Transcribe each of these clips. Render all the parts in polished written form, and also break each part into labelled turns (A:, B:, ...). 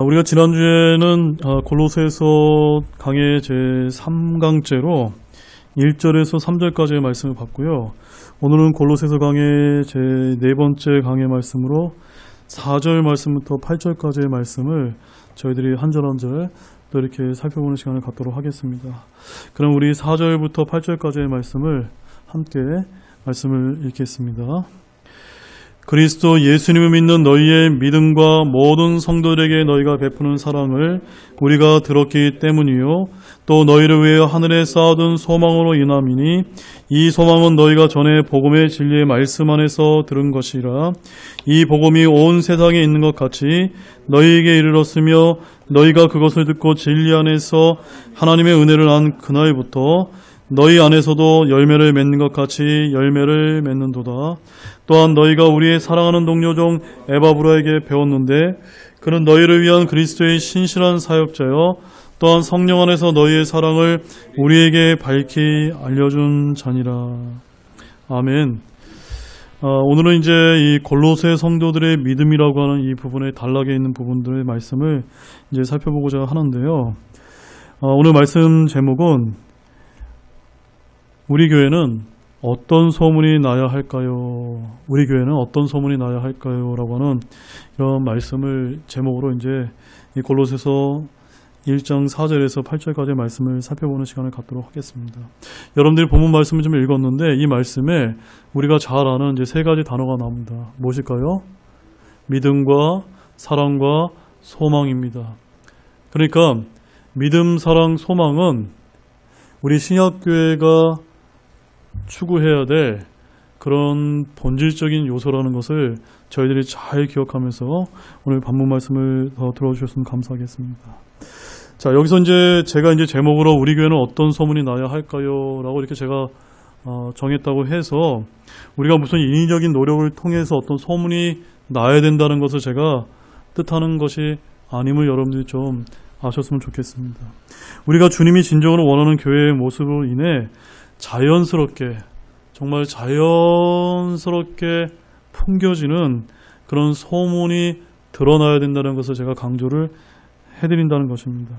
A: 우리가 지난주에는 골로새서 강의 제3강째로 1절에서 3절까지의 말씀을 봤고요. 오늘은 골로새서 강의 제4번째 강의 말씀으로 4절 말씀부터 8절까지의 말씀을 저희들이 한 절 한 절 또 이렇게 살펴보는 시간을 갖도록 하겠습니다. 그럼 우리 4절부터 8절까지의 말씀을 함께 말씀을 읽겠습니다. 그리스도 예수님을 믿는 너희의 믿음과 모든 성도들에게 너희가 베푸는 사랑을 우리가 들었기 때문이요 또 너희를 위하여 하늘에 쌓아둔 소망으로 인함이니 이 소망은 너희가 전에 복음의 진리의 말씀 안에서 들은 것이라. 이 복음이 온 세상에 있는 것 같이 너희에게 이르렀으며 너희가 그것을 듣고 진리 안에서 하나님의 은혜를 안 그날부터 너희 안에서도 열매를 맺는 것 같이 열매를 맺는도다. 또한 너희가 우리의 사랑하는 동료 중 에바브라에게 배웠는데 그는 너희를 위한 그리스도의 신실한 사역자여 또한 성령 안에서 너희의 사랑을 우리에게 밝히 알려준 자니라. 아멘. 오늘은 이제 이 골로새 성도들의 믿음이라고 하는 이 부분에 단락에 있는 부분들의 말씀을 이제 살펴보고자 하는데요. 오늘 말씀 제목은 우리 교회는 어떤 소문이 나야 할까요? 우리 교회는 어떤 소문이 나야 할까요? 라고 하는 이런 말씀을 제목으로 이제 이 골로새서 1장 4절에서 8절까지의 말씀을 살펴보는 시간을 갖도록 하겠습니다. 여러분들이 본문 말씀을 좀 읽었는데 이 말씀에 우리가 잘 아는 이제 세 가지 단어가 나옵니다. 무엇일까요? 믿음과 사랑과 소망입니다. 그러니까 믿음, 사랑, 소망은 우리 신약교회가 추구해야 될 그런 본질적인 요소라는 것을 저희들이 잘 기억하면서 오늘 본문 말씀을 더 들어주셨으면 감사하겠습니다. 자, 여기서 이제 제가 이제 제목으로 우리 교회는 어떤 소문이 나야 할까요? 라고 이렇게 제가 정했다고 해서 우리가 무슨 인위적인 노력을 통해서 어떤 소문이 나야 된다는 것을 제가 뜻하는 것이 아님을 여러분들이 좀 아셨으면 좋겠습니다. 우리가 주님이 진정으로 원하는 교회의 모습으로 인해 자연스럽게 정말 자연스럽게 풍겨지는 그런 소문이 드러나야 된다는 것을 제가 강조를 해드린다는 것입니다.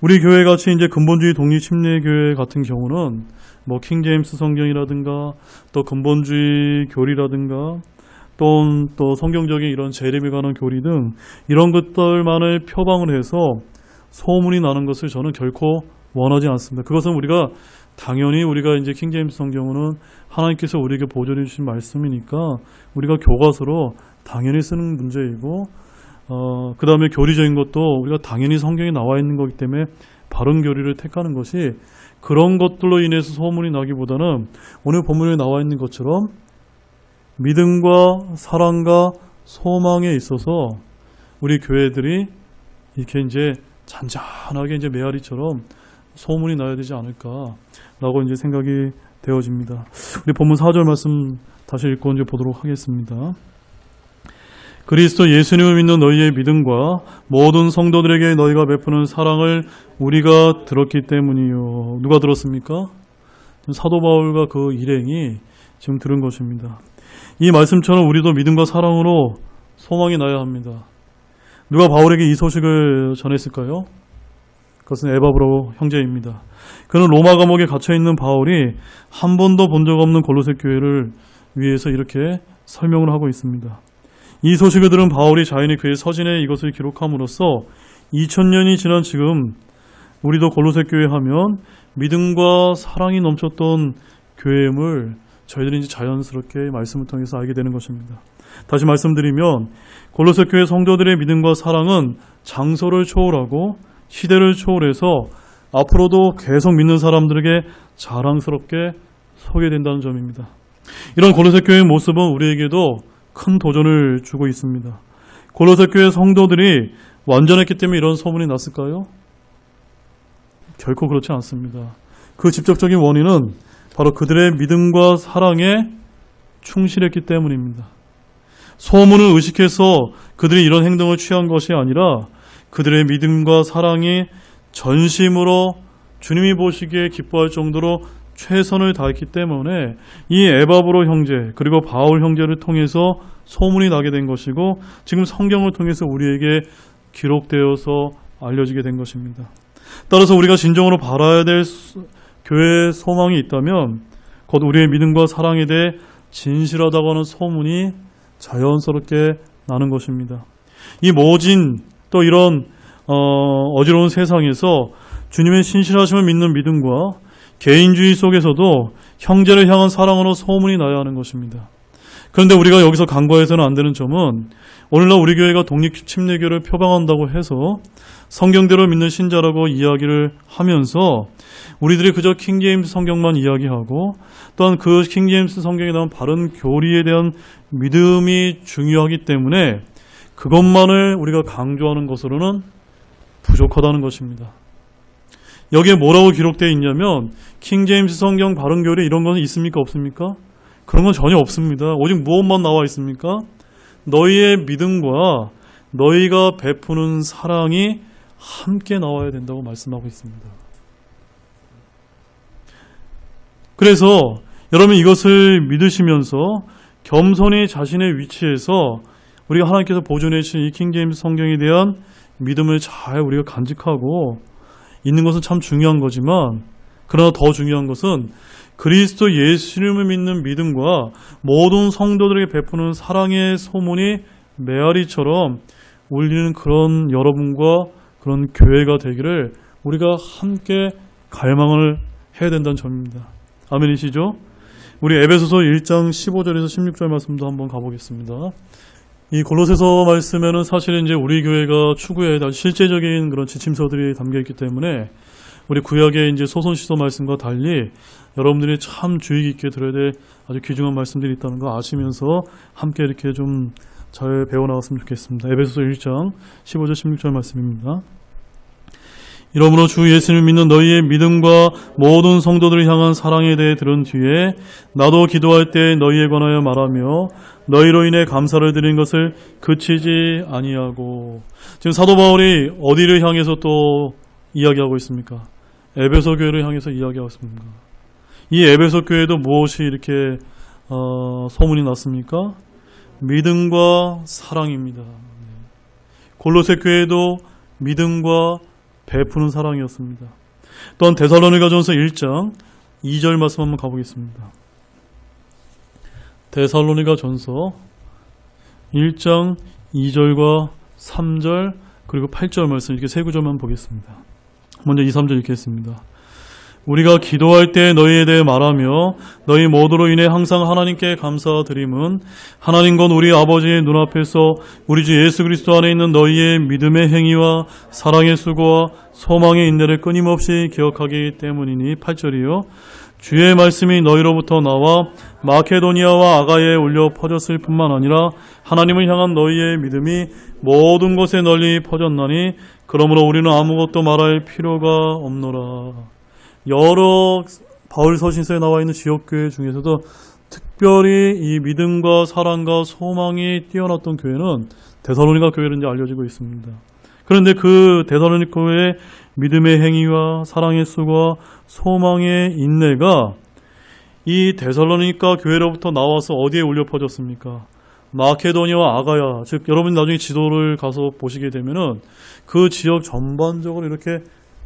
A: 우리 교회 같이 이제 근본주의 독립 침례교회 같은 경우는 뭐 킹제임스 성경이라든가 또 근본주의 교리라든가 또 성경적인 이런 재림에 관한 교리 등 이런 것들만을 표방을 해서 소문이 나는 것을 저는 결코 원하지 않습니다. 그것은 당연히 우리가 이제 킹제임스 성경은 하나님께서 우리에게 보존해 주신 말씀이니까 우리가 교과서로 당연히 쓰는 문제이고 그 다음에 교리적인 것도 우리가 당연히 성경에 나와 있는 거기 때문에 바른 교리를 택하는 것이 그런 것들로 인해서 소문이 나기보다는 오늘 본문에 나와 있는 것처럼 믿음과 사랑과 소망에 있어서 우리 교회들이 이렇게 이제 잔잔하게 이제 메아리처럼 소문이 나야 되지 않을까라고 이제 생각이 되어집니다. 우리 본문 4절 말씀 다시 읽고 이제 보도록 하겠습니다. 그리스도 예수님을 믿는 너희의 믿음과 모든 성도들에게 너희가 베푸는 사랑을 우리가 들었기 때문이요. 누가 들었습니까? 사도 바울과 그 일행이 지금 들은 것입니다. 이 말씀처럼 우리도 믿음과 사랑으로 소망이 나야 합니다. 누가 바울에게 이 소식을 전했을까요? 그것은 에바브라 형제입니다. 그는 로마 감옥에 갇혀있는 바울이 한 번도 본 적 없는 골로새 교회를 위해서 이렇게 설명을 하고 있습니다. 이 소식을 들은 바울이 자연히 그의 서신에 이것을 기록함으로써 2000년이 지난 지금 우리도 골로새 교회 하면 믿음과 사랑이 넘쳤던 교회임을 저희들이 이제 자연스럽게 말씀을 통해서 알게 되는 것입니다. 다시 말씀드리면 골로새 교회 성도들의 믿음과 사랑은 장소를 초월하고 시대를 초월해서 앞으로도 계속 믿는 사람들에게 자랑스럽게 소개된다는 점입니다. 이런 골로새 교회의 모습은 우리에게도 큰 도전을 주고 있습니다. 골로새 교회 성도들이 완전했기 때문에 이런 소문이 났을까요? 결코 그렇지 않습니다. 그 직접적인 원인은 바로 그들의 믿음과 사랑에 충실했기 때문입니다. 소문을 의식해서 그들이 이런 행동을 취한 것이 아니라 그들의 믿음과 사랑이 전심으로 주님이 보시기에 기뻐할 정도로 최선을 다했기 때문에 이 에바브로 형제 그리고 바울 형제를 통해서 소문이 나게 된 것이고 지금 성경을 통해서 우리에게 기록되어서 알려지게 된 것입니다. 따라서 우리가 진정으로 바라야 될 교회의 소망이 있다면 곧 우리의 믿음과 사랑에 대해 진실하다고 하는 소문이 자연스럽게 나는 것입니다. 이 모진 또 이런 어지러운 세상에서 주님의 신실하심을 믿는 믿음과 개인주의 속에서도 형제를 향한 사랑으로 소문이 나야 하는 것입니다. 그런데 우리가 여기서 간과해서는 안 되는 점은 오늘날 우리 교회가 독립침례교를 표방한다고 해서 성경대로 믿는 신자라고 이야기를 하면서 우리들이 그저 킹제임스 성경만 이야기하고 또한 그 킹제임스 성경에 나온 바른 교리에 대한 믿음이 중요하기 때문에 그것만을 우리가 강조하는 것으로는 부족하다는 것입니다. 여기에 뭐라고 기록되어 있냐면 킹제임스 성경 바른 교리 이런 것은 있습니까? 없습니까? 그런 건 전혀 없습니다. 오직 무엇만 나와 있습니까? 너희의 믿음과 너희가 베푸는 사랑이 함께 나와야 된다고 말씀하고 있습니다. 그래서 여러분 이것을 믿으시면서 겸손히 자신의 위치에서 우리가 하나님께서 보존해 주신 이 킹제임스 성경에 대한 믿음을 잘 우리가 간직하고 있는 것은 참 중요한 거지만 그러나 더 중요한 것은 그리스도 예수님을 믿는 믿음과 모든 성도들에게 베푸는 사랑의 소문이 메아리처럼 울리는 그런 여러분과 그런 교회가 되기를 우리가 함께 갈망을 해야 된다는 점입니다. 아멘이시죠? 우리 에베소서 1장 15절에서 16절 말씀도 한번 가보겠습니다. 이 골로새서 말씀에는 사실은 이제 우리 교회가 추구해야 할 실제적인 그런 지침서들이 담겨 있기 때문에 우리 구약의 이제 소선시서 말씀과 달리 여러분들이 참 주의 깊게 들어야 될 아주 귀중한 말씀들이 있다는 거 아시면서 함께 이렇게 좀 잘 배워나갔으면 좋겠습니다. 에베소서 1장 15절 16절 말씀입니다. 이러므로 주 예수를 믿는 너희의 믿음과 모든 성도들을 향한 사랑에 대해 들은 뒤에 나도 기도할 때 너희에 관하여 말하며 너희로 인해 감사를 드리는 것을 그치지 아니하고. 지금 사도 바울이 어디를 향해서 또 이야기하고 있습니까? 에베소 교회를 향해서 이야기하고 있습니다. 이 에베소 교회도 무엇이 이렇게 소문이 났습니까? 믿음과 사랑입니다. 골로새 교회도 믿음과 베푸는 사랑이었습니다. 또한 데살로니가전서 1장 2절 말씀 한번 가보겠습니다. 데살로니가전서 1장 2절과 3절 그리고 8절 말씀 이렇게 세 구절만 보겠습니다. 먼저 2, 3절 읽겠습니다. 우리가 기도할 때 너희에 대해 말하며 너희 모두로 인해 항상 하나님께 감사드림은 하나님 곧 우리 아버지의 눈앞에서 우리 주 예수 그리스도 안에 있는 너희의 믿음의 행위와 사랑의 수고와 소망의 인내를 끊임없이 기억하기 때문이니. 8절이요. 주의 말씀이 너희로부터 나와 마케도니아와 아가야에 울려 퍼졌을 뿐만 아니라 하나님을 향한 너희의 믿음이 모든 곳에 널리 퍼졌나니 그러므로 우리는 아무것도 말할 필요가 없노라. 여러 바울 서신서에 나와 있는 지역교회 중에서도 특별히 이 믿음과 사랑과 소망이 뛰어났던 교회는 데살로니가 교회로 이제 알려지고 있습니다. 그런데 그 데살로니가 교회의 믿음의 행위와 사랑의 수고와 소망의 인내가 이 데살로니가 교회로부터 나와서 어디에 울려 퍼졌습니까? 마케도니아와 아가야, 즉 여러분 나중에 지도를 가서 보시게 되면은 그 지역 전반적으로 이렇게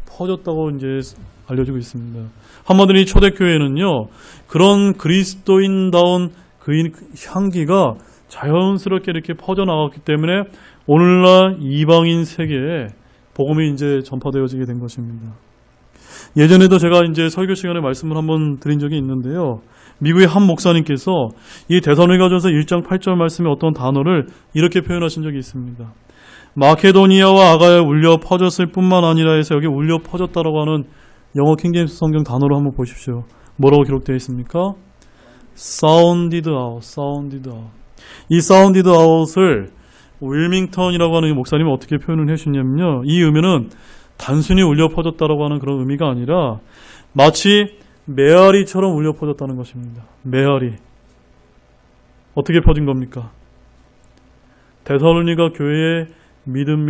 A: 퍼졌다고 이제 알려지고 있습니다. 한마디로 이 초대교회는요, 그런 그리스도인다운 그 향기가 자연스럽게 이렇게 퍼져나갔기 때문에 오늘날 이방인 세계에 복음이 이제 전파되어지게 된 것입니다. 예전에도 제가 이제 설교 시간에 말씀을 한번 드린 적이 있는데요. 미국의 한 목사님께서 이 데살로니가전서 1장 8절 말씀에 어떤 단어를 이렇게 표현하신 적이 있습니다. 마케도니아와 아가야에 울려 퍼졌을 뿐만 아니라 해서 여기 울려 퍼졌다라고 하는 영어 킹제임스 성경 단어로 한번 보십시오. 뭐라고 기록되어 있습니까? sounded out, sounded out. 이 sounded out을 윌밍턴이라고 하는 목사님이 어떻게 표현을 해주셨냐면요. 이 의미는 단순히 울려 퍼졌다라고 하는 그런 의미가 아니라 마치 메아리처럼 울려 퍼졌다는 것입니다. 메아리. 어떻게 퍼진 겁니까? 데살로니가 교회의 믿음,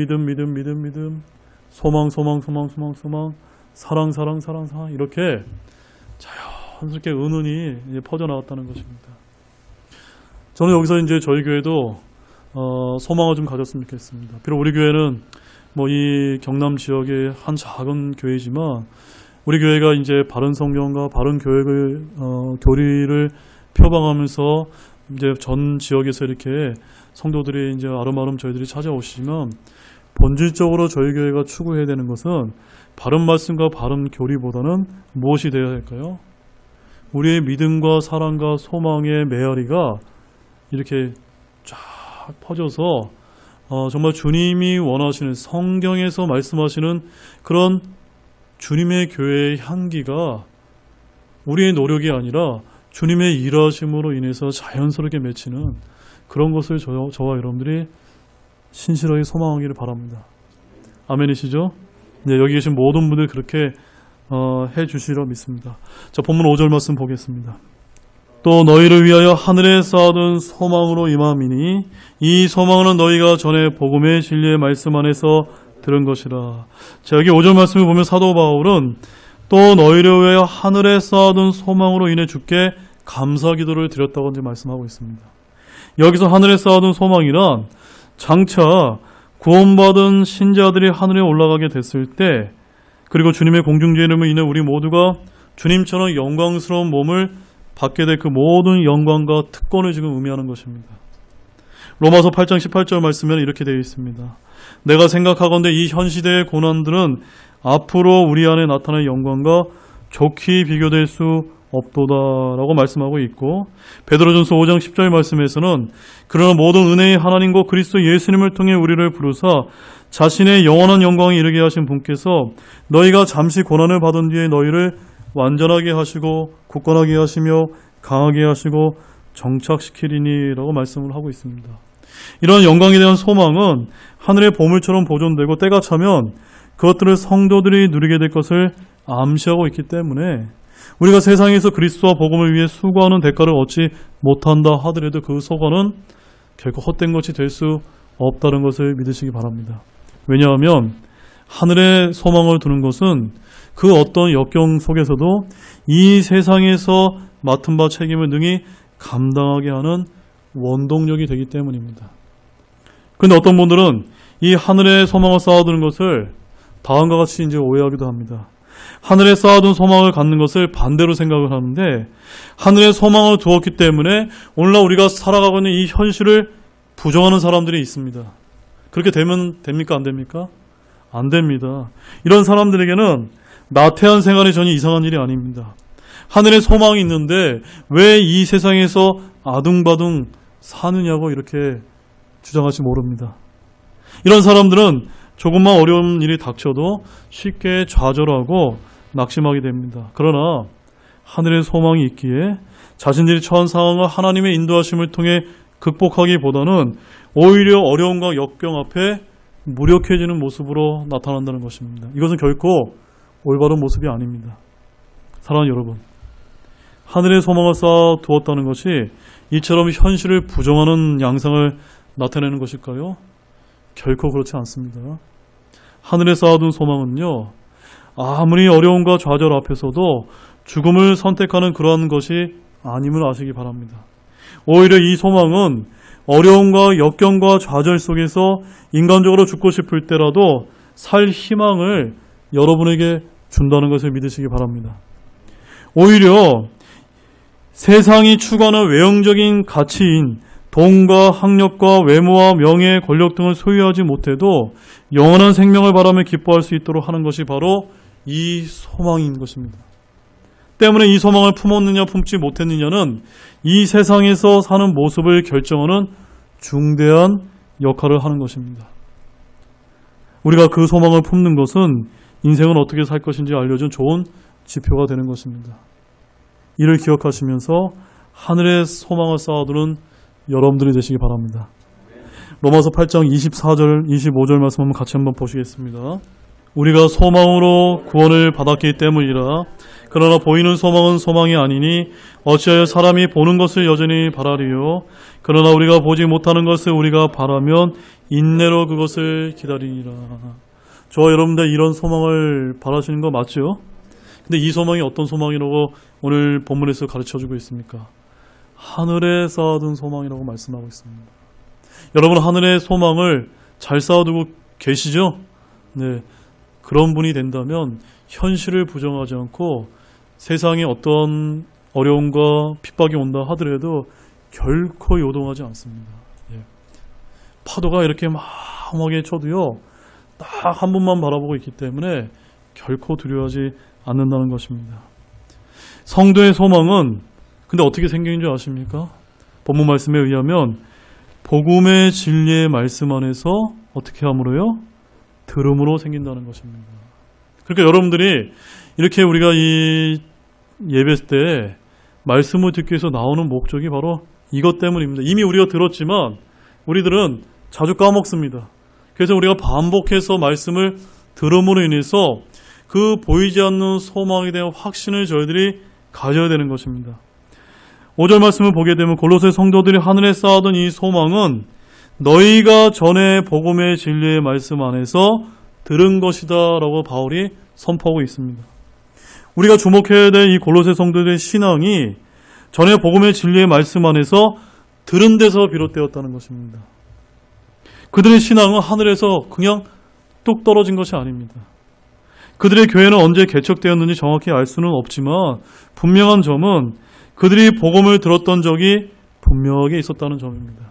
A: 소망, 사랑 이렇게 자연스럽게 은은히 퍼져나갔다는 것입니다. 저는 여기서 이제 저희 교회도 소망을 좀 가졌으면 좋겠습니다. 비록 우리 교회는 뭐 이 경남 지역의 한 작은 교회지만 우리 교회가 이제 바른 성경과 바른 교육을 교리를 표방하면서 이제 전 지역에서 이렇게 성도들이 이제 아름아름 저희들이 찾아오시지만 본질적으로 저희 교회가 추구해야 되는 것은 바른 말씀과 바른 교리보다는 무엇이 되어야 할까요? 우리의 믿음과 사랑과 소망의 메아리가 이렇게 쫙 퍼져서 정말 주님이 원하시는 성경에서 말씀하시는 그런 주님의 교회의 향기가 우리의 노력이 아니라 주님의 일하심으로 인해서 자연스럽게 맺히는 그런 것을 저와 여러분들이 신실하게 소망하기를 바랍니다. 아멘이시죠? 네, 여기 계신 모든 분들 그렇게 해 주시리라 믿습니다. 자, 본문 5절 말씀 보겠습니다. 또 너희를 위하여 하늘에 쌓아둔 소망으로 임함이니 이 소망은 너희가 전에 복음의 진리의 말씀 안에서 들은 것이라. 자, 여기 5절 말씀을 보면 사도 바울은 또 너희를 위하여 하늘에 쌓아둔 소망으로 인해 주께 감사 기도를 드렸다고 이제 말씀하고 있습니다. 여기서 하늘에 쌓아둔 소망이란 장차 구원받은 신자들이 하늘에 올라가게 됐을 때 그리고 주님의 공중제 이름으로 인해 우리 모두가 주님처럼 영광스러운 몸을 받게 될 그 모든 영광과 특권을 지금 의미하는 것입니다. 로마서 8장 18절 말씀에는 이렇게 되어 있습니다. 내가 생각하건대 이 현 시대의 고난들은 앞으로 우리 안에 나타날 영광과 좋게 비교될 수 없도다라고 말씀하고 있고 베드로전서 5장 10절 말씀에서는 그러나 모든 은혜의 하나님과 그리스도 예수님을 통해 우리를 부르사 자신의 영원한 영광에 이르게 하신 분께서 너희가 잠시 고난을 받은 뒤에 너희를 완전하게 하시고 굳건하게 하시며 강하게 하시고 정착시키리니 라고 말씀을 하고 있습니다. 이런 영광에 대한 소망은 하늘의 보물처럼 보존되고 때가 차면 그것들을 성도들이 누리게 될 것을 암시하고 있기 때문에 우리가 세상에서 그리스도와 복음을 위해 수고하는 대가를 얻지 못한다 하더라도 그 소관은 결코 헛된 것이 될 수 없다는 것을 믿으시기 바랍니다. 왜냐하면 하늘의 소망을 두는 것은 그 어떤 역경 속에서도 이 세상에서 맡은 바 책임을 능히 감당하게 하는 원동력이 되기 때문입니다. 그런데 어떤 분들은 이 하늘의 소망을 쌓아두는 것을 다음과 같이 이제 오해하기도 합니다. 하늘에 쌓아둔 소망을 갖는 것을 반대로 생각을 하는데 하늘에 소망을 두었기 때문에 오늘날 우리가 살아가고 있는 이 현실을 부정하는 사람들이 있습니다. 그렇게 되면 됩니까? 안 됩니까? 안 됩니다. 이런 사람들에게는 나태한 생활이 전혀 이상한 일이 아닙니다. 하늘에 소망이 있는데 왜 이 세상에서 아둥바둥 사느냐고 이렇게 주장할지 모릅니다. 이런 사람들은 조금만 어려운 일이 닥쳐도 쉽게 좌절하고 낙심하게 됩니다. 그러나 하늘의 소망이 있기에 자신들이 처한 상황을 하나님의 인도하심을 통해 극복하기보다는 오히려 어려움과 역경 앞에 무력해지는 모습으로 나타난다는 것입니다. 이것은 결코 올바른 모습이 아닙니다. 사랑하는 여러분, 하늘의 소망을 쌓아 두었다는 것이 이처럼 현실을 부정하는 양상을 나타내는 것일까요? 결코 그렇지 않습니다. 하늘에 쌓아둔 소망은요, 아무리 어려움과 좌절 앞에서도 죽음을 선택하는 그러한 것이 아님을 아시기 바랍니다. 오히려 이 소망은 어려움과 역경과 좌절 속에서 인간적으로 죽고 싶을 때라도 살 희망을 여러분에게 준다는 것을 믿으시기 바랍니다. 오히려 세상이 추구하는 외형적인 가치인 돈과 학력과 외모와 명예, 권력 등을 소유하지 못해도 영원한 생명을 바라며 기뻐할 수 있도록 하는 것이 바로 이 소망인 것입니다. 때문에 이 소망을 품었느냐 품지 못했느냐는 이 세상에서 사는 모습을 결정하는 중대한 역할을 하는 것입니다. 우리가 그 소망을 품는 것은 인생은 어떻게 살 것인지 알려준 좋은 지표가 되는 것입니다. 이를 기억하시면서 하늘의 소망을 쌓아두는 여러분들이 되시기 바랍니다. 로마서 8장 24절, 25절 말씀 한번 같이 한번 보시겠습니다. 우리가 소망으로 구원을 받았기 때문이라. 그러나 보이는 소망은 소망이 아니니 어찌하여 사람이 보는 것을 여전히 바라리요. 그러나 우리가 보지 못하는 것을 우리가 바라면 인내로 그것을 기다리니라. 저와 여러분들 이런 소망을 바라시는 거 맞죠? 근데 이 소망이 어떤 소망이라고 오늘 본문에서 가르쳐주고 있습니까? 하늘에 쌓아둔 소망이라고 말씀하고 있습니다. 여러분 하늘의 소망을 잘 쌓아두고 계시죠? 네, 그런 분이 된다면 현실을 부정하지 않고 세상에 어떤 어려움과 핍박이 온다 하더라도 결코 요동하지 않습니다. 예. 파도가 이렇게 막하게 쳐도요, 딱 한 분만 바라보고 있기 때문에 결코 두려워하지 않는다는 것입니다. 성도의 소망은 근데 어떻게 생기는 줄 아십니까? 본문 말씀에 의하면 복음의 진리의 말씀 안에서 어떻게 함으로요? 들음으로 생긴다는 것입니다. 그러니까 여러분들이 이렇게 우리가 이 예배 때 말씀을 듣기 위해서 나오는 목적이 바로 이것 때문입니다. 이미 우리가 들었지만 우리들은 자주 까먹습니다. 그래서 우리가 반복해서 말씀을 들음으로 인해서 그 보이지 않는 소망에 대한 확신을 저희들이 가져야 되는 것입니다. 5절 말씀을 보게 되면 골로새 성도들이 하늘에 쌓아둔 이 소망은 너희가 전에 복음의 진리의 말씀 안에서 들은 것이다 라고 바울이 선포하고 있습니다. 우리가 주목해야 될 이 골로새 성도들의 신앙이 전에 복음의 진리의 말씀 안에서 들은 데서 비롯되었다는 것입니다. 그들의 신앙은 하늘에서 그냥 뚝 떨어진 것이 아닙니다. 그들의 교회는 언제 개척되었는지 정확히 알 수는 없지만 분명한 점은 그들이 복음을 들었던 적이 분명하게 있었다는 점입니다.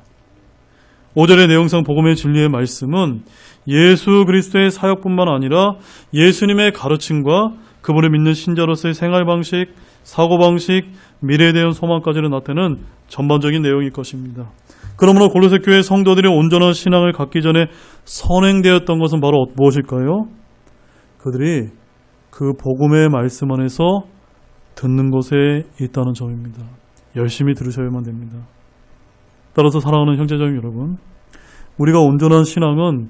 A: 5절의 내용상 복음의 진리의 말씀은 예수 그리스도의 사역뿐만 아니라 예수님의 가르침과 그분을 믿는 신자로서의 생활 방식, 사고 방식, 미래에 대한 소망까지를 나타내는 전반적인 내용일 것입니다. 그러므로 골로새 교회 성도들이 온전한 신앙을 갖기 전에 선행되었던 것은 바로 무엇일까요? 그들이 그 복음의 말씀 안에서 듣는 곳에 있다는 점입니다. 열심히 들으셔야만 됩니다. 따라서 사랑하는 형제자매 여러분, 우리가 온전한 신앙은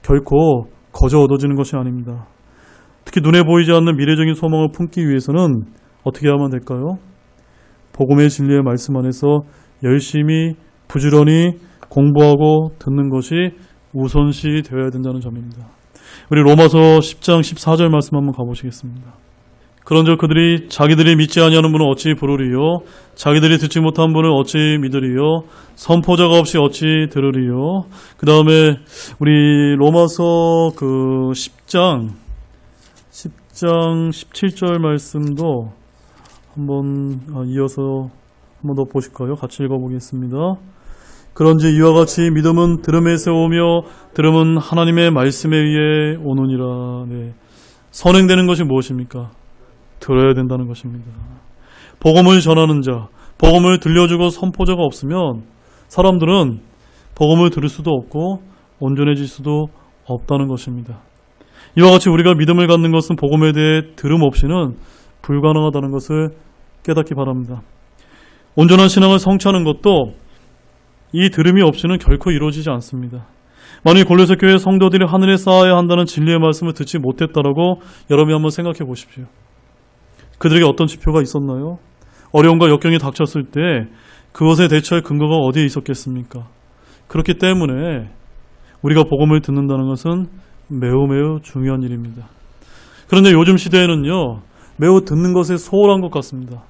A: 결코 거저 얻어지는 것이 아닙니다. 특히 눈에 보이지 않는 미래적인 소망을 품기 위해서는 어떻게 하면 될까요? 복음의 진리의 말씀 안에서 열심히 부지런히 공부하고 듣는 것이 우선시 되어야 된다는 점입니다. 우리 로마서 10장 14절 말씀 한번 가보시겠습니다. 그런즉 그들이 자기들이 믿지 아니하는 분은 어찌 부르리요? 자기들이 듣지 못한 분을 어찌 믿으리요? 선포자가 없이 어찌 들으리요? 그 다음에 우리 로마서 그 10장 17절 말씀도 한번 이어서 한번 더 보실까요? 같이 읽어보겠습니다. 그런지 이와 같이 믿음은 들음에서 오며 들음은 하나님의 말씀에 의해 오느니라. 네. 선행되는 것이 무엇입니까? 들어야 된다는 것입니다. 복음을 전하는 자, 복음을 들려주고 선포자가 없으면 사람들은 복음을 들을 수도 없고 온전해질 수도 없다는 것입니다. 이와 같이 우리가 믿음을 갖는 것은 복음에 대해 들음 없이는 불가능하다는 것을 깨닫기 바랍니다. 온전한 신앙을 성취하는 것도 이 들음이 없이는 결코 이루어지지 않습니다. 만약 골로새 교회 성도들이 하늘에 쌓아야 한다는 진리의 말씀을 듣지 못했다라고 여러분이 한번 생각해 보십시오. 그들에게 어떤 지표가 있었나요? 어려움과 역경이 닥쳤을 때 그것에 대처할 근거가 어디에 있었겠습니까? 그렇기 때문에 우리가 복음을 듣는다는 것은 매우 매우 중요한 일입니다. 그런데 요즘 시대에는요, 매우 듣는 것에 소홀한 것 같습니다.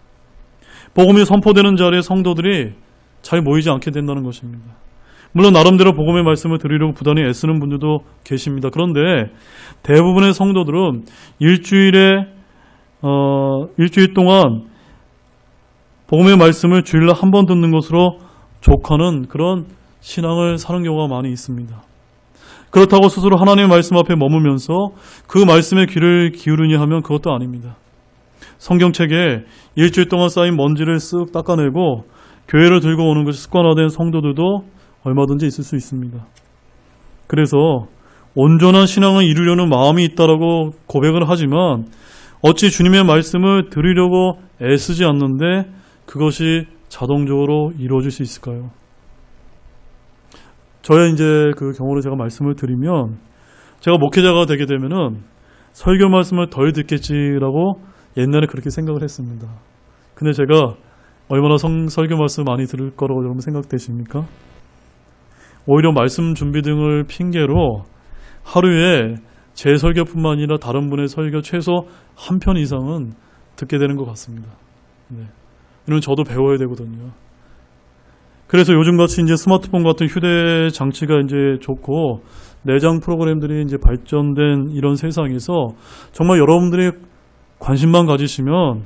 A: 복음이 선포되는 자리에 성도들이 잘 모이지 않게 된다는 것입니다. 물론 나름대로 복음의 말씀을 들으려고 부단히 애쓰는 분들도 계십니다. 그런데 대부분의 성도들은 일주일 동안 복음의 말씀을 주일날 한 번 듣는 것으로 족하는 그런 신앙을 사는 경우가 많이 있습니다. 그렇다고 스스로 하나님의 말씀 앞에 머물면서 그 말씀에 귀를 기울이냐 하면 그것도 아닙니다. 성경책에 일주일 동안 쌓인 먼지를 쓱 닦아내고 교회를 들고 오는 것이 습관화된 성도들도 얼마든지 있을 수 있습니다. 그래서 온전한 신앙을 이루려는 마음이 있다라고 고백을 하지만 어찌 주님의 말씀을 들으려고 애쓰지 않는데 그것이 자동적으로 이루어질 수 있을까요? 저의 이제 그 경우를 제가 말씀을 드리면 제가 목회자가 되게 되면은 설교 말씀을 덜 듣겠지라고 옛날에 그렇게 생각을 했습니다. 근데 제가 얼마나 설교 말씀 많이 들을 거라고 여러분 생각되십니까? 오히려 말씀 준비 등을 핑계로 하루에 제 설교뿐만 아니라 다른 분의 설교 최소 한 편 이상은 듣게 되는 것 같습니다. 네. 이러면 저도 배워야 되거든요. 그래서 요즘같이 이제 스마트폰 같은 휴대 장치가 이제 좋고 내장 프로그램들이 이제 발전된 이런 세상에서 정말 여러분들이 관심만 가지시면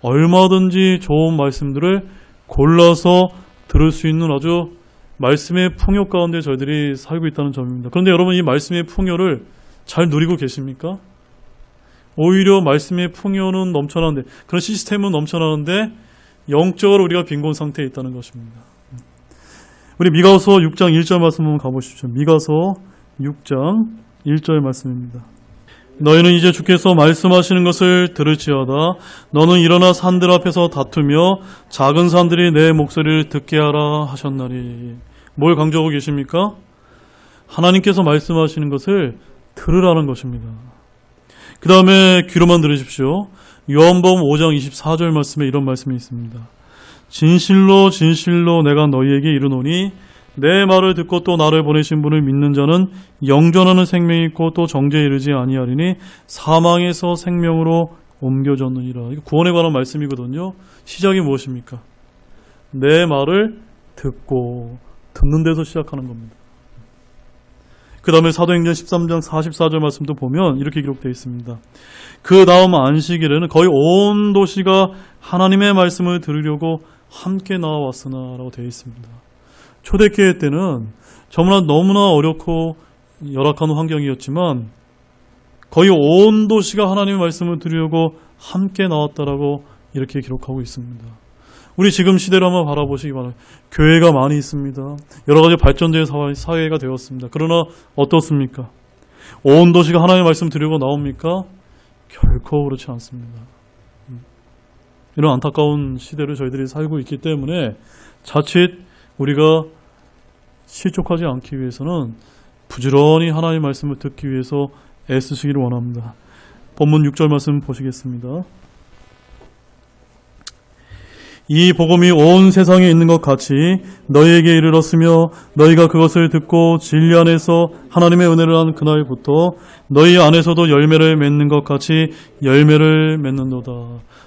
A: 얼마든지 좋은 말씀들을 골라서 들을 수 있는 아주 말씀의 풍요 가운데 저희들이 살고 있다는 점입니다. 그런데 여러분, 이 말씀의 풍요를 잘 누리고 계십니까? 오히려 말씀의 풍요는 넘쳐나는데, 그런 시스템은 넘쳐나는데 영적으로 우리가 빈곤 상태에 있다는 것입니다. 우리 미가서 6장 1절 말씀 한번 가보십시오. 미가서 6장 1절 말씀입니다. 너희는 이제 주께서 말씀하시는 것을 들을지어다. 너는 일어나 산들 앞에서 다투며 작은 산들이 내 목소리를 듣게 하라 하셨나니. 뭘 강조하고 계십니까? 하나님께서 말씀하시는 것을 들으라는 것입니다. 그 다음에 귀로만 들으십시오. 요한복음 5장 24절 말씀에 이런 말씀이 있습니다. 진실로 진실로 내가 너희에게 이르노니 내 말을 듣고 또 나를 보내신 분을 믿는 자는 영존하는 생명이 있고 또 정죄에 이르지 아니하리니 사망에서 생명으로 옮겨졌느니라. 이거 구원에 관한 말씀이거든요. 시작이 무엇입니까? 내 말을 듣는 데서 시작하는 겁니다. 그 다음에 사도행전 13장 44절 말씀도 보면 이렇게 기록되어 있습니다. 그 다음 안식일에는 거의 온 도시가 하나님의 말씀을 들으려고 함께 나와왔으나 라고 되어 있습니다. 초대교회 때는 정말 너무나 어렵고 열악한 환경이었지만 거의 온 도시가 하나님의 말씀을 들으려고 함께 나왔다라고 이렇게 기록하고 있습니다. 우리 지금 시대를 한번 바라보시기 바랍니다. 교회가 많이 있습니다. 여러 가지 발전된 사회가 되었습니다. 그러나 어떻습니까? 온 도시가 하나님의 말씀 들으려고 나옵니까? 결코 그렇지 않습니다. 이런 안타까운 시대를 저희들이 살고 있기 때문에 자칫 우리가 실족하지 않기 위해서는 부지런히 하나님의 말씀을 듣기 위해서 애쓰시기를 원합니다. 본문 6절 말씀 보시겠습니다. 이 복음이 온 세상에 있는 것 같이 너희에게 이르렀으며 너희가 그것을 듣고 진리 안에서 하나님의 은혜를 한 그날부터 너희 안에서도 열매를 맺는 것 같이 열매를 맺는도다.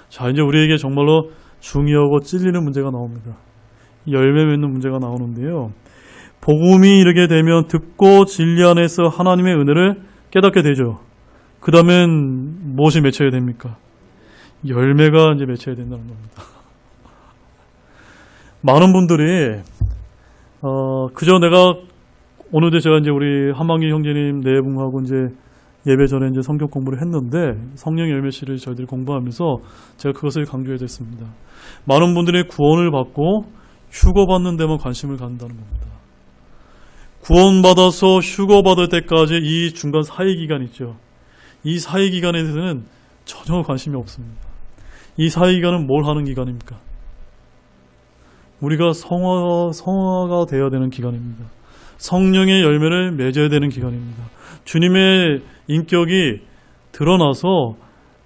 A: 자, 이제 우리에게 정말로 중요하고 찔리는 문제가 나옵니다. 열매 맺는 문제가 나오는데요. 복음이 이르게 되면 듣고 진리 안에서 하나님의 은혜를 깨닫게 되죠. 그 다음엔 무엇이 맺혀야 됩니까? 열매가 이제 맺혀야 된다는 겁니다. 많은 분들이 그저 내가 오늘도 제가 이제 우리 한만기 형제님 네 분하고 이제 예배 전에 이제 성경 공부를 했는데 성령 열매시를 저희들이 공부하면서 제가 그것을 강조해야 됐습니다. 많은 분들이 구원을 받고 휴거받는 데만 관심을 갖는다는 겁니다. 구원받아서 휴거받을 때까지 이 중간 사회기간 있죠. 이 사회기간에 대해서는 전혀 관심이 없습니다. 이 사회기간은 뭘 하는 기간입니까? 우리가 성화가 되어야 되는 기간입니다. 성령의 열매를 맺어야 되는 기간입니다. 주님의 인격이 드러나서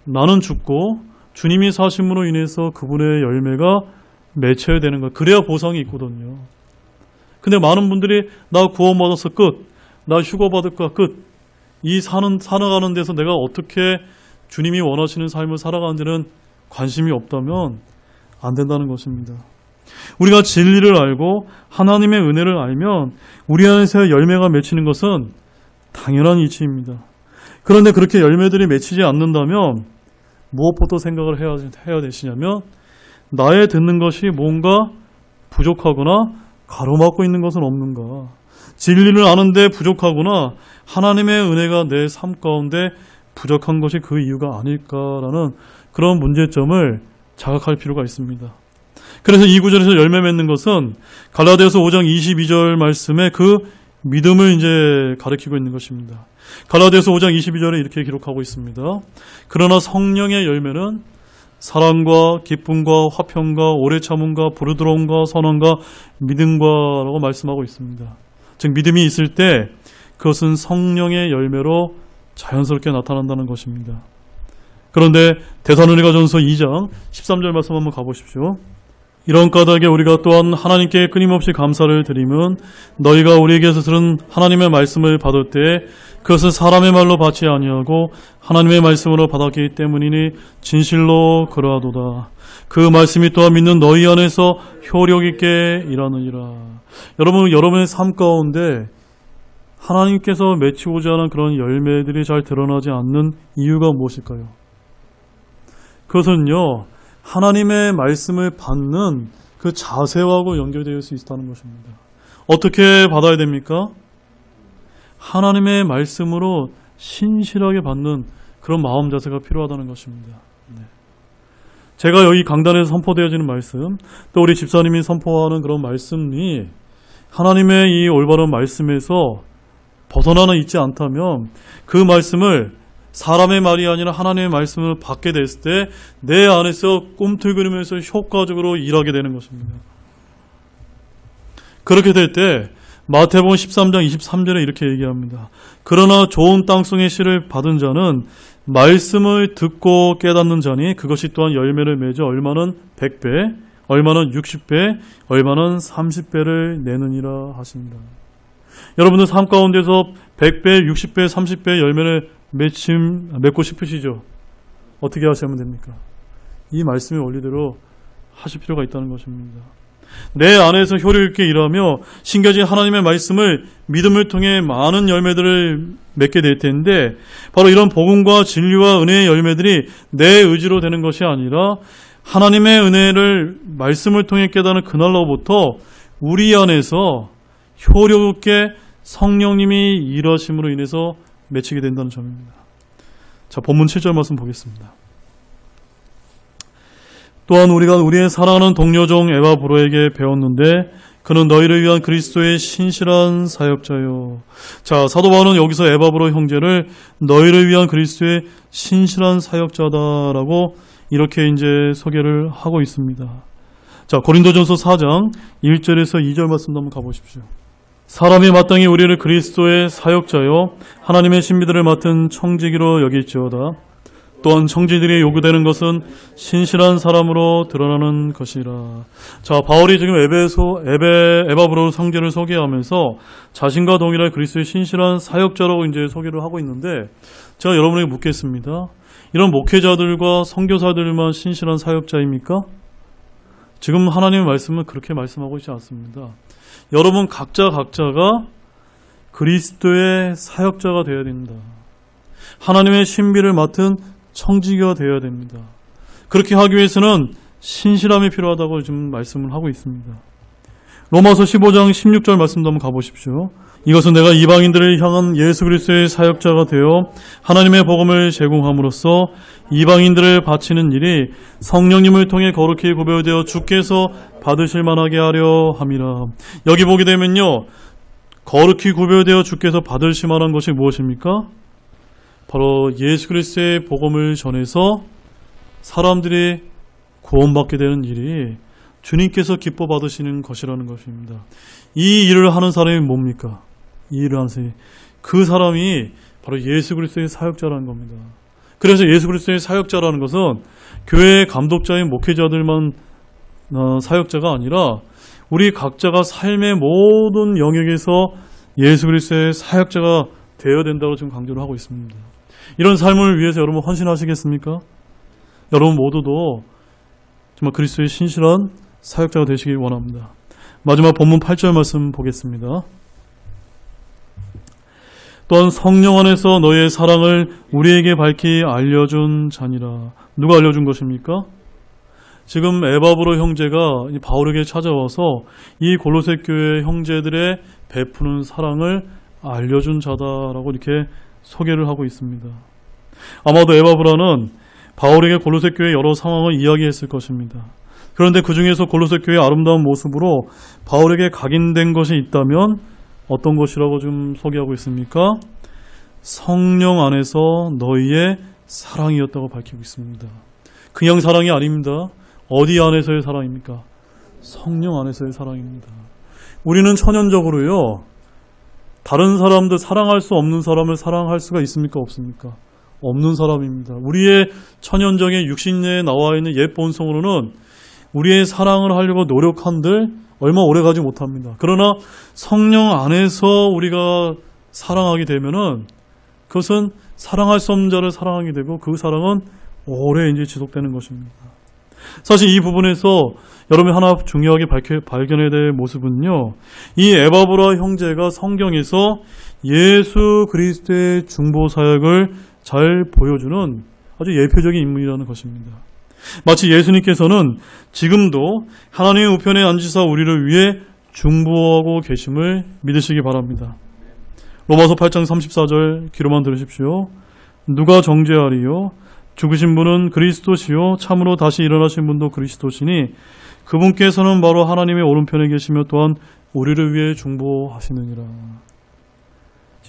A: 나는 죽고 주님이 사심으로 인해서 그분의 열매가 맺혀야 되는 것. 그래야 보상이 있거든요. 근데 많은 분들이 나 구원받아서 끝, 나 휴거받을 거야 끝. 이 살아가는 데서 내가 어떻게 주님이 원하시는 삶을 살아가는 데는 관심이 없다면 안 된다는 것입니다. 우리가 진리를 알고 하나님의 은혜를 알면 우리 안에서 열매가 맺히는 것은 당연한 이치입니다. 그런데 그렇게 열매들이 맺히지 않는다면 무엇부터 생각을 해야 되시냐면 나의 듣는 것이 뭔가 부족하거나 가로막고 있는 것은 없는가. 진리를 아는데 부족하거나 하나님의 은혜가 내 삶 가운데 부족한 것이 그 이유가 아닐까라는 그런 문제점을 자각할 필요가 있습니다. 그래서 이 구절에서 열매 맺는 것은 갈라디아서 5장 22절 말씀에 그 믿음을 이제 가리키고 있는 것입니다. 갈라디아서 5장 22절에 이렇게 기록하고 있습니다. 그러나 성령의 열매는 사랑과 기쁨과 화평과 오래 참음과 부르드러움과 선함과 믿음과 라고 말씀하고 있습니다. 즉 믿음이 있을 때 그것은 성령의 열매로 자연스럽게 나타난다는 것입니다. 그런데 데살로니가전서 2장 13절 말씀 한번 가보십시오. 이런 까닭에 우리가 또한 하나님께 끊임없이 감사를 드리면 너희가 우리에게서 들은 하나님의 말씀을 받을 때 그것을 사람의 말로 받지 아니하고 하나님의 말씀으로 받았기 때문이니 진실로 그러하도다. 그 말씀이 또한 믿는 너희 안에서 효력 있게 일하느니라. 여러분, 여러분의 삶 가운데 하나님께서 맺히고자 하는 그런 열매들이 잘 드러나지 않는 이유가 무엇일까요? 그것은요, 하나님의 말씀을 받는 그 자세하고 연결되어 수 있다는 것입니다. 어떻게 받아야 됩니까? 하나님의 말씀으로 신실하게 받는 그런 마음 자세가 필요하다는 것입니다. 제가 여기 강단에서 선포되어지는 말씀, 또 우리 집사님이 선포하는 그런 말씀이 하나님의 이 올바른 말씀에서 벗어나는 있지 않다면 그 말씀을 사람의 말이 아니라 하나님의 말씀을 받게 됐을 때 내 안에서 꿈틀거리면서 효과적으로 일하게 되는 것입니다. 그렇게 될 때 마태복음 13장 23절에 이렇게 얘기합니다. 그러나 좋은 땅속의 씨를 받은 자는 말씀을 듣고 깨닫는 자니 그것이 또한 열매를 맺어 얼마는 100배, 얼마는 60배, 얼마는 30배를 내느니라 하십니다. 여러분들 삶 가운데서 100배, 60배, 30배 열매를 맺고 싶으시죠? 어떻게 하시면 됩니까? 이 말씀의 원리대로 하실 필요가 있다는 것입니다. 내 안에서 효력 있게 일하며 신겨진 하나님의 말씀을 믿음을 통해 많은 열매들을 맺게 될 텐데, 바로 이런 복음과 진리와 은혜의 열매들이 내 의지로 되는 것이 아니라 하나님의 은혜를 말씀을 통해 깨닫는 그날로부터 우리 안에서 효력 있게 성령님이 일하심으로 인해서 맺히게 된다는 점입니다. 자, 본문 7절 말씀 보겠습니다. 또한 우리가 우리의 사랑하는 동료종 에바브로에게 배웠는데 그는 너희를 위한 그리스도의 신실한 사역자요. 자, 사도 바울은 여기서 에바브로 형제를 너희를 위한 그리스도의 신실한 사역자다라고 이렇게 이제 소개를 하고 있습니다. 자, 고린도전서 4장 1절에서 2절 말씀도 한번 가보십시오. 사람이 마땅히 우리를 그리스도의 사역자요 하나님의 신비들을 맡은 청지기로 여길지어다. 또한 청지들이 요구되는 것은 신실한 사람으로 드러나는 것이라. 자, 바울이 지금 에바브로 형제를 소개하면서 자신과 동일한 그리스도의 신실한 사역자라고 이제 소개를 하고 있는데, 제가 여러분에게 묻겠습니다. 이런 목회자들과 선교사들만 신실한 사역자입니까? 지금 하나님의 말씀은 그렇게 말씀하고 있지 않습니다. 여러분 각자가 그리스도의 사역자가 되어야 됩니다. 하나님의 신비를 맡은 청지기가 되어야 됩니다. 그렇게 하기 위해서는 신실함이 필요하다고 지금 말씀을 하고 있습니다. 로마서 15장 16절 말씀도 한번 가보십시오. 이것은 내가 이방인들을 향한 예수 그리스도의 사역자가 되어 하나님의 복음을 제공함으로써 이방인들을 바치는 일이 성령님을 통해 거룩히 구별되어 주께서 받으실 만하게 하려 함이라. 여기 보게 되면요, 거룩히 구별되어 주께서 받으실 만한 것이 무엇입니까? 바로 예수 그리스도의 복음을 전해서 사람들이 구원받게 되는 일이 주님께서 기뻐 받으시는 것이라는 것입니다. 이 일을 하는 사람이 뭡니까? 이 일을 하는 사람이, 그 사람이 바로 예수 그리스도의 사역자라는 겁니다. 그래서 예수 그리스도의 사역자라는 것은 교회의 감독자인 목회자들만 사역자가 아니라 우리 각자가 삶의 모든 영역에서 예수 그리스도의 사역자가 되어야 된다고 지금 강조를 하고 있습니다. 이런 삶을 위해서 여러분 헌신하시겠습니까? 여러분 모두도 정말 그리스도의 신실한 사역자가 되시길 원합니다. 마지막 본문 8절 말씀 보겠습니다. 또한 성령 안에서 너의 사랑을 우리에게 밝히 알려준 자니라. 누가 알려준 것입니까? 지금 에바브로 형제가 바울에게 찾아와서 이 골로새 교회 형제들의 베푸는 사랑을 알려준 자다라고 이렇게 소개를 하고 있습니다. 아마도 에바브라는 바울에게 골로새 교회의 여러 상황을 이야기했을 것입니다. 그런데 그 중에서 골로새 교회의 아름다운 모습으로 바울에게 각인된 것이 있다면 어떤 것이라고 좀 소개하고 있습니까? 성령 안에서 너희의 사랑이었다고 밝히고 있습니다. 그냥 사랑이 아닙니다. 어디 안에서의 사랑입니까? 성령 안에서의 사랑입니다. 우리는 천연적으로요, 다른 사람들, 사랑할 수 없는 사람을 사랑할 수가 있습니까? 없습니까? 없는 사람입니다. 우리의 천연적인 육신내에 나와 있는 옛 본성으로는 우리의 사랑을 하려고 노력한들 얼마 오래 가지 못합니다. 그러나 성령 안에서 우리가 사랑하게 되면은 그것은 사랑할 수 없는 자를 사랑하게 되고 그 사랑은 오래 이제 지속되는 것입니다. 사실 이 부분에서 여러분이 하나 중요하게 발견해야 될 모습은요, 이 에바브라 형제가 성경에서 예수 그리스도의 중보 사역을 잘 보여주는 아주 예표적인 인물이라는 것입니다. 마치 예수님께서는 지금도 하나님의 우편에 앉으사 우리를 위해 중보하고 계심을 믿으시기 바랍니다. 로마서 8장 34절 귀로만 들으십시오. 누가 정죄하리요? 죽으신 분은 그리스도시요 참으로 다시 일어나신 분도 그리스도시니 그분께서는 바로 하나님의 오른편에 계시며 또한 우리를 위해 중보하시느니라.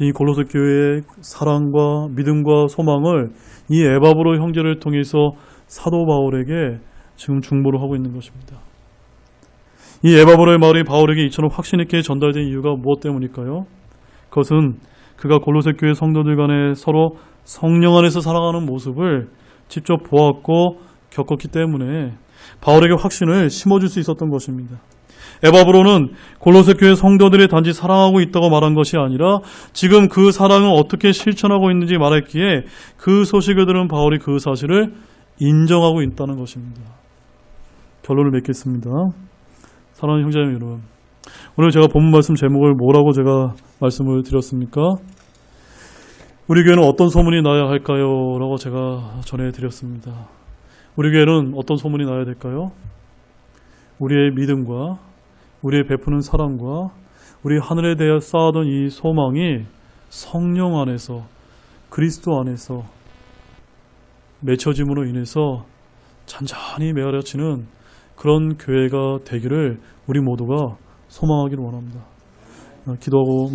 A: 이 골로새 교회의 사랑과 믿음과 소망을 이 에바브로 형제를 통해서 사도 바울에게 지금 중보를 하고 있는 것입니다. 이 에바브로의 말이 바울에게 이처럼 확신 있게 전달된 이유가 무엇 때문일까요? 그것은 그가 골로새 교회 성도들 간에 서로 성령 안에서 살아가는 모습을 직접 보았고 겪었기 때문에 바울에게 확신을 심어줄 수 있었던 것입니다. 에바브로는 골로새 교회 성도들이 단지 사랑하고 있다고 말한 것이 아니라 지금 그 사랑을 어떻게 실천하고 있는지 말했기에 그 소식을 들은 바울이 그 사실을 인정하고 있다는 것입니다. 결론을 맺겠습니다. 사랑하는 형제자매 여러분, 오늘 제가 본문 말씀 제목을 뭐라고 제가 말씀을 드렸습니까? 우리 교회는 어떤 소문이 나야 할까요? 라고 제가 전해드렸습니다. 우리 교회는 어떤 소문이 나야 될까요? 우리의 믿음과 우리의 베푸는 사랑과 우리 하늘에 대해 쌓아둔 이 소망이 성령 안에서 그리스도 안에서 맺혀짐으로 인해서 잔잔히 메아려치는 그런 교회가 되기를 우리 모두가 소망하기를 원합니다. 기도하고